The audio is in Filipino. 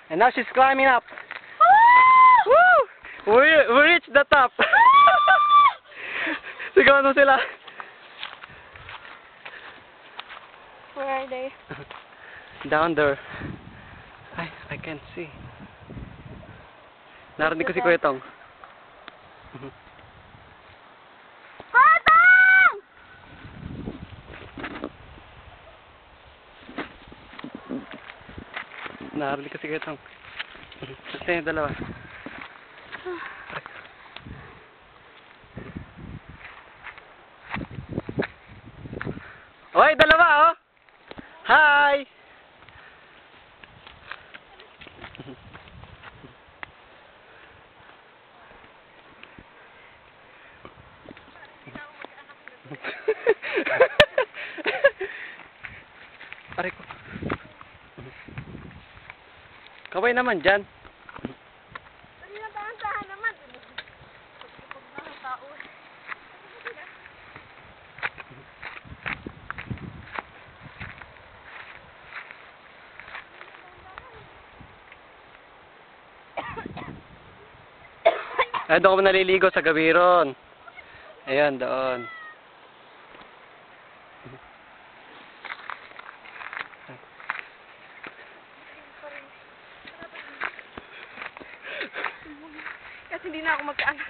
And now she's climbing up. Woo! We reached the top. Sigawan mo sila. Where are they? Down there. I can't see. Narinig ko si Kuya Tong. Patang! Narinig ko si Kuya Tong. Ito yung dalawa. Oy, dalawa oh! Hi! Aray ko. Kaway naman dyan. Hindi na tahan naman. Pag mga tao. Ay, doon ako naliligo sa Gabiron. Ayan, doon. Kasi hindi na ako magkaanak.